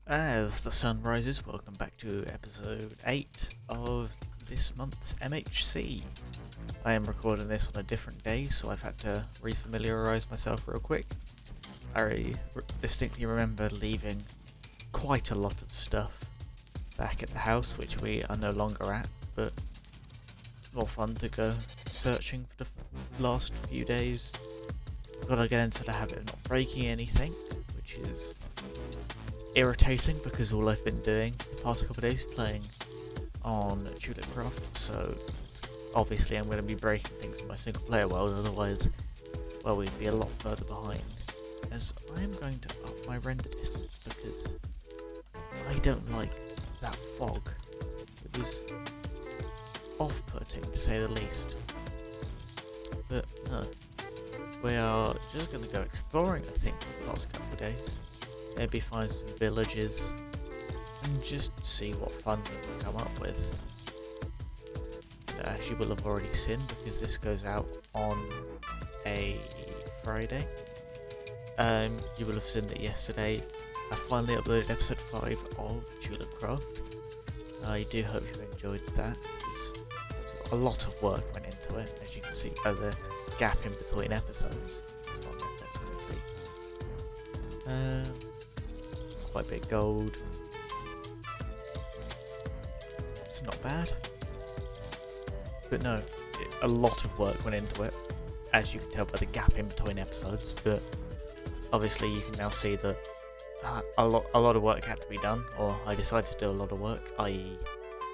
As the sun rises, welcome back to episode 8 of this month's MHC. I am recording this on a different day, so I've had to refamiliarise myself real quick. I distinctly remember leaving quite a lot of stuff back at the house, which we are no longer at, but it's more fun to go searching for the last few days. I've got to get into the habit of not breaking anything, which is irritating because all I've been doing the past couple of days is playing on Craft, so obviously I'm going to be breaking things in my single player world, otherwise, well, we'd be a lot further behind. As I am going to up my render distance because I don't like that fog. It was off-putting to say the least. But no, we are just going to go exploring, I think, for the last couple of days. Maybe find some villages and just see what fun we can come up with. As you will have already seen, because this goes out on a Friday. You will have seen that yesterday I finally uploaded episode 5 of Craft. I do hope you enjoyed that, because a lot of work went into it, as you can see by the gap in between episodes. It's not that quite a bit of gold. It's not bad. But no, a lot of work went into it, as you can tell by the gap in between episodes, but obviously you can now see that a lot of work had to be done, or I decided to do a lot of work, i.e.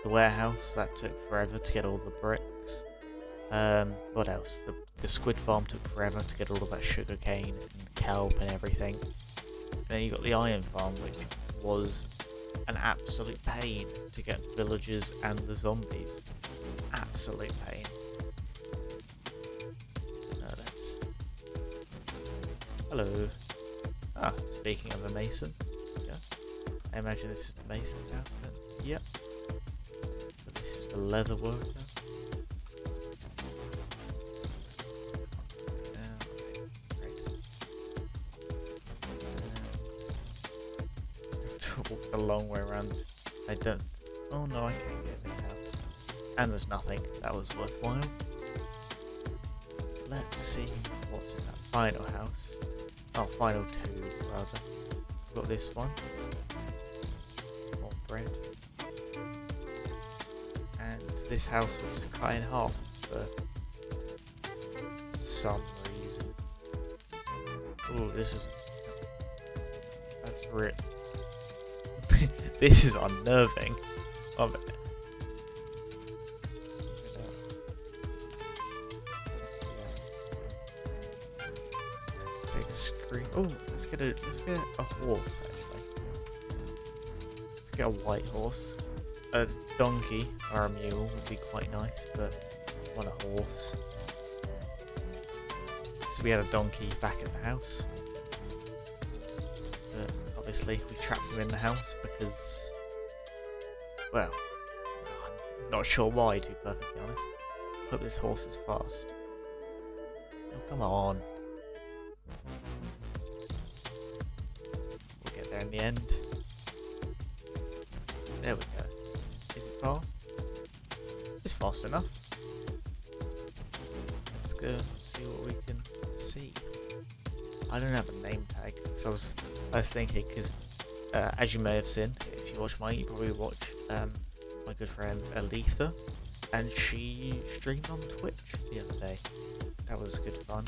the warehouse, that took forever to get all the bricks. What else? The squid farm took forever to get all of that sugarcane and kelp and everything. And then you got the iron farm, which was an absolute pain to get villagers and the zombies. Absolute pain. No, that's... Hello. Ah, speaking of a mason. Yeah. I imagine this is the mason's house then. Yep. So this is the leather worker. Walk a long way around. I don't... Oh no, I can't get in the house. And there's nothing that was worthwhile. Let's see what's in that final house. Oh, final 2 rather. We've got this one. More bread. And this house which is cut in half for some reason. Ooh, this is... That's rip. This is unnerving. Love it. Big screen. Oh, let's get a horse actually. Let's get a white horse. A donkey or a mule would be quite nice, but I want a horse. So we had a donkey back at the house. But obviously we trapped him in the house because, well, I'm not sure why, to be perfectly honest. Hope this horse is fast. Oh, come on. We'll get there in the end. There we go. Is it fast? It's fast enough. Let's go see what we can see. I don't have a name tag, because I was thinking, because as you may have seen, if you watch mine, you probably watched my good friend Aletha, and she streamed on Twitch the other day. That was good fun.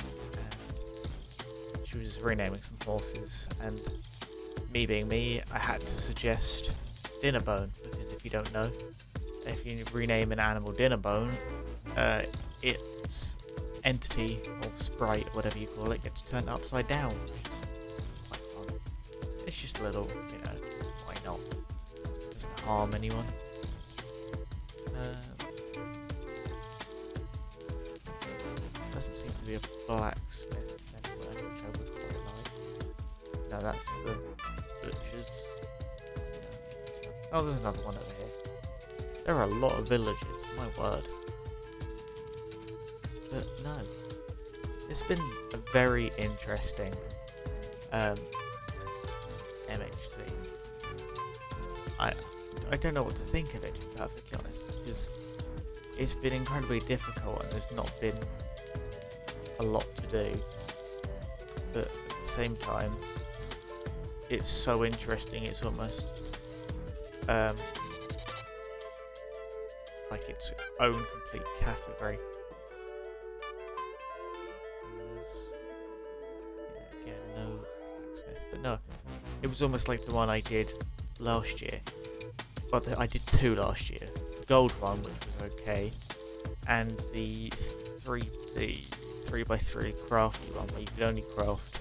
She was renaming some horses, and me being me, I had to suggest Dinnerbone, because if you don't know, if you rename an animal Dinnerbone, its entity or sprite, whatever you call it, gets turned upside down, which is quite fun. It's just a little, why not? Doesn't harm anyone. Doesn't seem to be a blacksmith anywhere, which I would quite like. No, that's the butchers. Oh, there's another one over here. There are a lot of villages, my word. But no, it's been a very interesting MHC. I don't know what to think of it, to be perfectly honest, because it's been incredibly difficult and there's not been a lot to do, but at the same time it's so interesting. It's almost like its own complete category. Again, no blacksmith, but no, it was almost like the one I did last year. Well, I did two last year. The gold one, which was okay, and the 3x3 crafty one, where you could only craft,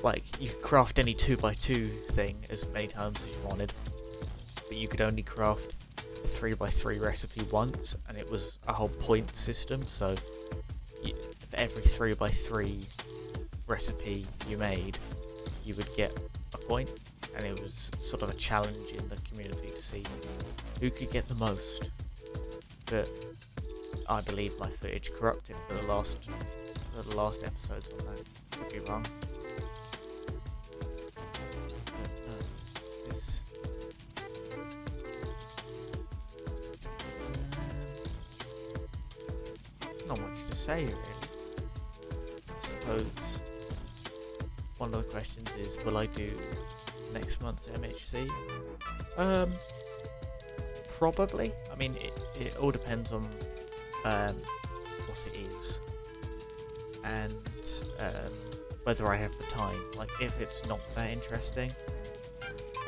like, you could craft any 2x2 thing as many times as you wanted, but you could only craft a 3x3 recipe once, and it was a whole point system, so for every 3x3 recipe you made, you would get a point, and it was sort of a challenge in the community to see who could get the most. But I believe my footage corrupted for the last episodes on that. Could be wrong. But no, it's not much to say really. I suppose one of the questions is, will I do next month's MHC? Probably. I mean, it all depends on what it is and whether I have the time. Like, if it's not that interesting,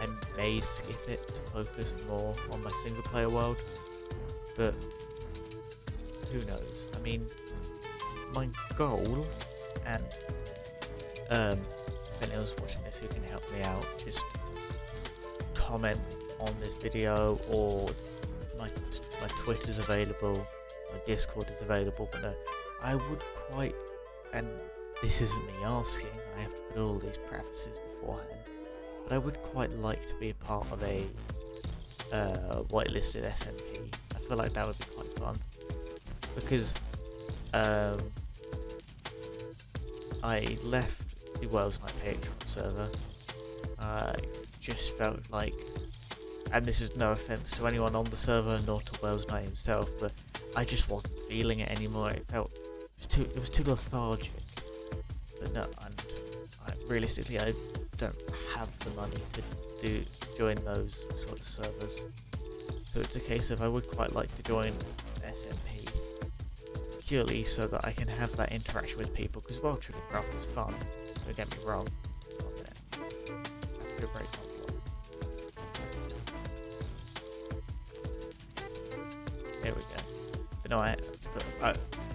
I may skip it to focus more on my single player world, but who knows? I mean, my goal, and if anyone's watching this who can help me out, just comment on this video, or my Twitter's available, my Discord is available, but no, I would quite, and this isn't me asking, I have to put all these prefaces beforehand, but I would quite like to be a part of a whitelisted SMP. I feel like that would be quite fun, because I left the Wales Night Patreon server. I just felt like, and this is no offense to anyone on the server nor to Wales Night himself, but I just wasn't feeling it anymore. It was too lethargic. But no, and realistically, I don't have the money to join those sort of servers. So it's a case of I would quite like to join SMP purely so that I can have that interaction with people, because World Truly Craft is fun. Don't get me wrong. It's not there. After a break on There we go. But no,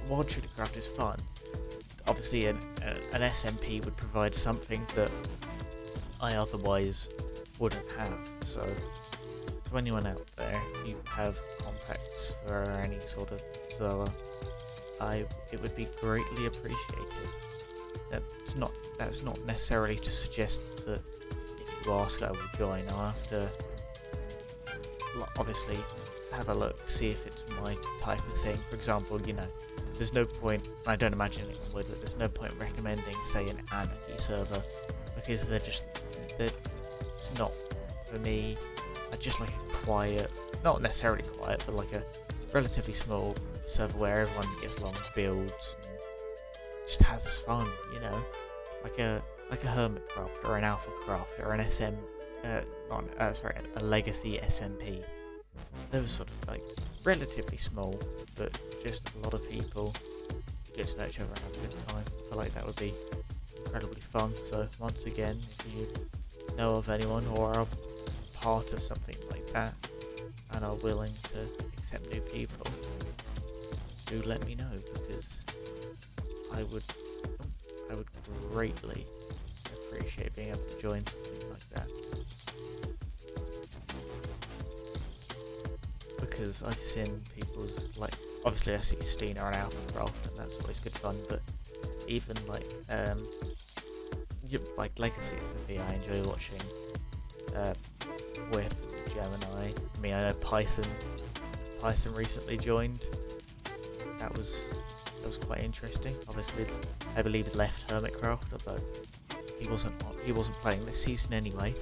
World Truly Craft is fun. Obviously, an SMP would provide something that I otherwise wouldn't have. So, to anyone out there, if you have contacts for any sort of server, it would be greatly appreciated. That's not necessarily to suggest that if you ask, I will join. I'll have to obviously have a look, see if it's my type of thing. For example, there's no point, I don't imagine anyone would, but there's no point recommending, say, an anarchy server, because it's not for me. I just like a quiet, not necessarily quiet, but like a relatively small server where everyone gets along, builds, and just has fun, like a hermit craft or an alpha craft or an a legacy SMP. Those sort of like relatively small, but just a lot of people get to know each other and have a good time. I feel like that would be incredibly fun. So once again, if you know of anyone or are part of something like that and are willing to accept new people, do let me know, because I would greatly appreciate being able to join something like that. Because I've seen people's, like, obviously I see Stina and Alpha Craft, and that's always good fun, but even like Legacy SMP, I enjoy watching Whip and Gemini. I mean, I know Python recently joined. That was quite interesting. Obviously, I believe he left Hermitcraft, although he wasn't playing this season anyway,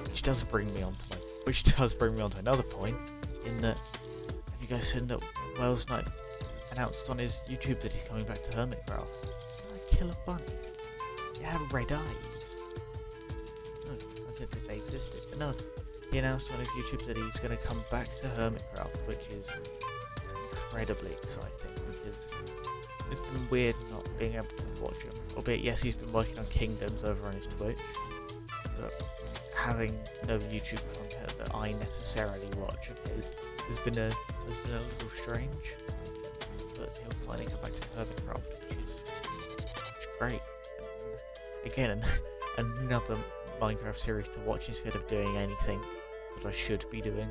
which does bring me on to my Which does bring me on to another point, in that, have you guys seen that Wales Knight announced on his YouTube that he's coming back to Hermitcraft? Did I kill a bunny? It had red eyes. No, I didn't think they existed, but no. He announced on his YouTube that he's going to come back to Hermitcraft, which is incredibly exciting, because it's been weird not being able to watch him. Albeit, yes, he's been working on Kingdoms over on his Twitch, but having no YouTube content that I necessarily watch of his has been a little strange. But he'll finally come back to Hermitcraft, which is great. And again, another Minecraft series to watch instead of doing anything that I should be doing,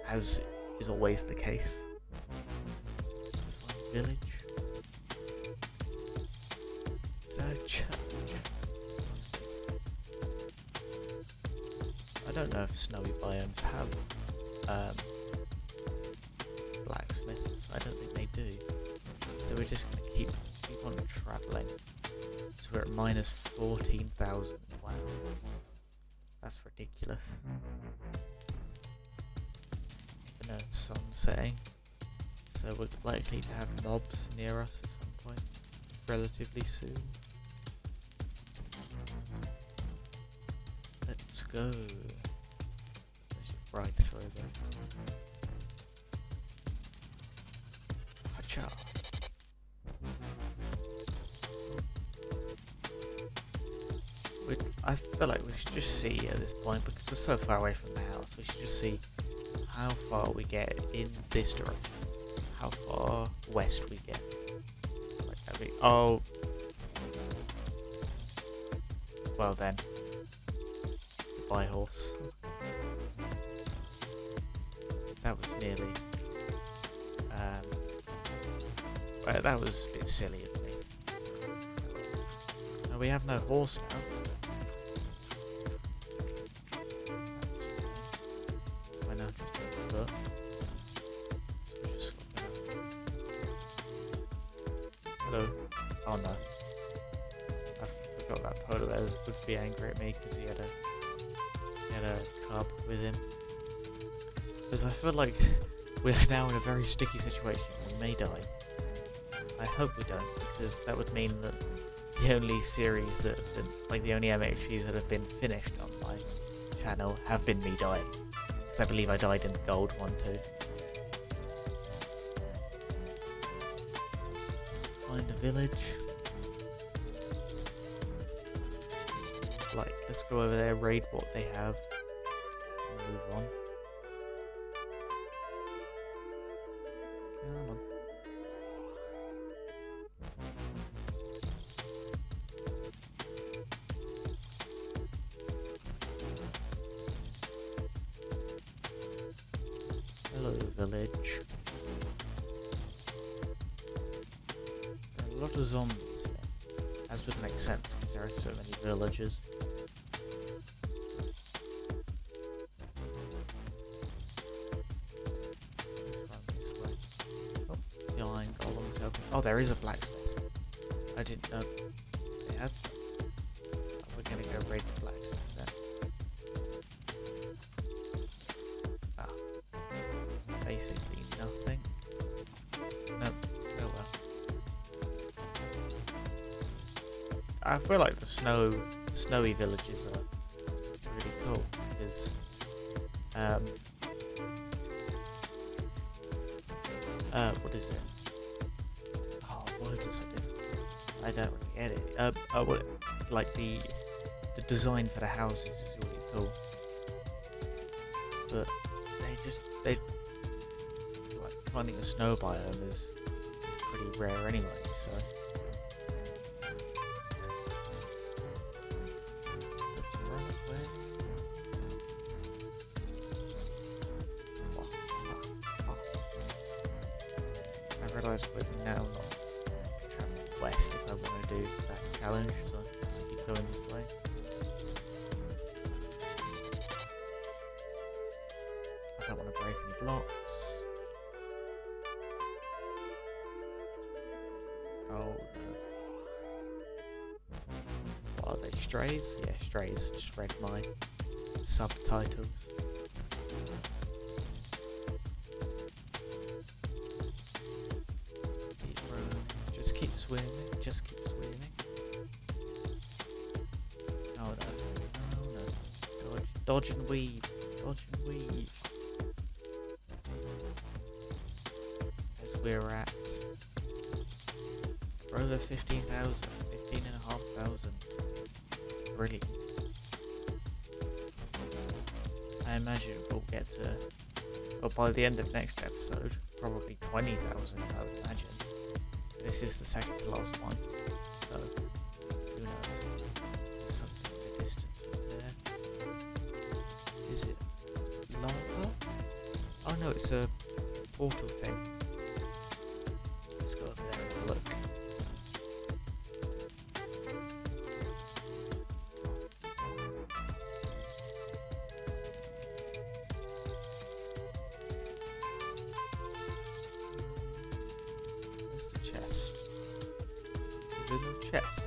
as is always the case. Village. Is that a church? I don't know if snowy biomes have blacksmiths. I don't think they do. So we're just gonna keep on travelling. So we're at minus 14,000. Wow, that's ridiculous. And a sun setting. So we're likely to have mobs near us at some point, relatively soon. Let's go. Let's just ride through them. Hacha. I feel like we should just see at this point, because we're so far away from the house, we should just see how far we get in this direction. How far west we get. Like that be, oh. Well then. Goodbye, horse. That was nearly. Well, that was a bit silly of me. No, we have no horse now. Why not just go foot? Hello. Oh no. I forgot that polar bear would be angry at me because he had a cub with him. Because I feel like we are now in a very sticky situation. We may die. I hope we don't, because that would mean that the only series that have been, like the only MHCs that have been finished on my channel have been me dying. Because I believe I died in the gold one too. Find a village. Like, let's go over there, raid what they have, and move on. Come on. Hello, village. There are a lot of zombies here, as would make sense because there are so many villagers. Let's run this way. Oh, the iron golem's open. Oh, there is a blacksmith. I didn't know they had them. Oh, we're gonna go raid the blacksmith then. Basically nothing. Nope. Oh well. I feel like the snowy villages are really cool because what is it? Oh, words are so difficult. I don't really get it. What, like the design for the houses is really cool, but they like finding a snow biome is pretty rare anyway, so let's run away. I realise we're now not travelling west if I want to do that challenge, so let's keep going this way. I don't want to break any blocks. Oh no. What are they, strays? Yeah, strays. Just read my subtitles. swimming, just keep swimming. Oh no, oh no. Dodge and weave, dodge and weave. As we're at over 15,000, 15,500. It's brilliant. I imagine we'll get to, well, by the end of next episode, probably 20,000, I would imagine. This is the second to last one, so who knows? There's something in the distance up there. Is it lava? Oh no, it's a portal thing. Let's go over there and have a look. In the chest.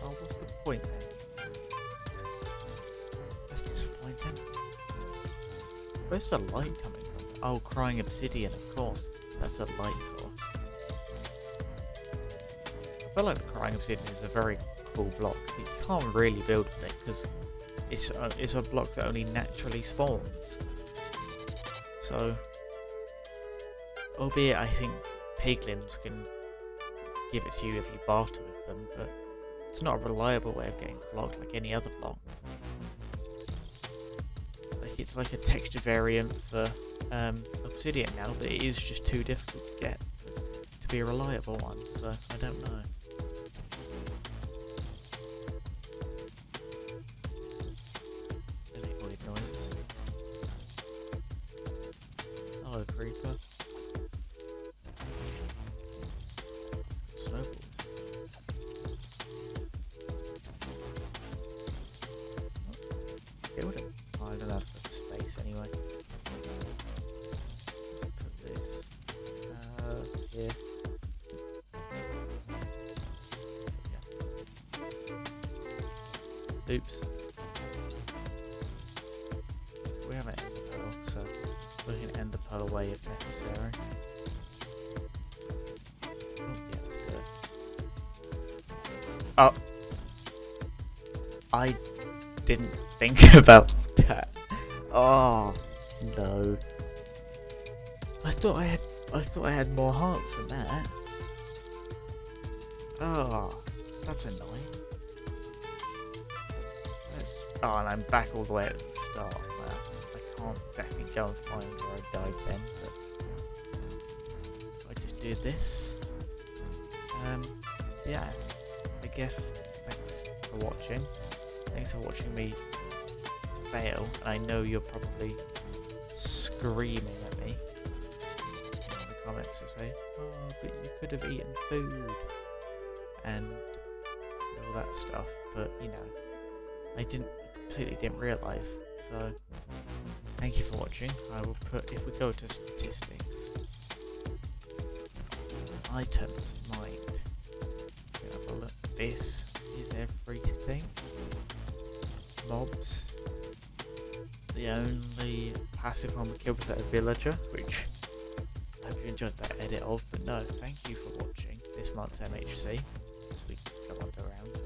Oh, what's the point then? That's disappointing. Where's the light coming from? Oh, crying obsidian, of course. That's a light source. I feel like the crying obsidian is a very cool block. You can't really build with it because it's a block that only naturally spawns. So, albeit I think piglins can give it to you if you barter with them, but it's not a reliable way of getting the block like any other block. Like it's like a texture variant for obsidian now, but it is just too difficult to get to be a reliable one, so I don't know. Any weird noises? Hello, creeper. Killed him. Oh, I don't have enough space anyway. Let's put this here. Yeah. Oops. We haven't ended the pearl, so we can end the pearl away if necessary. Oh, yeah, let's do it. Oh! I didn't think about that. Oh no! I thought I had more hearts than that. Oh, that's annoying. Oh, and I'm back all the way at the start. I can't exactly go and find where I died then, but I just do this. Yeah. I guess thanks for watching. Thanks for watching me fail, and I know you're probably screaming at me in the comments to say, oh, but you could have eaten food, and all that stuff, but you know, I completely didn't realise, so thank you for watching. I will put, if we go to statistics, items, mind, have a look, this is everything. Mobs. The only passive one we killed was that villager, which I hope you enjoyed that edit of, but no, thank you for watching this month's MHC, as we go on around,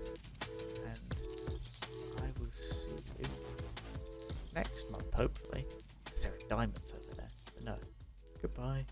and I will see you next month, hopefully, because there are diamonds over there, but no, goodbye.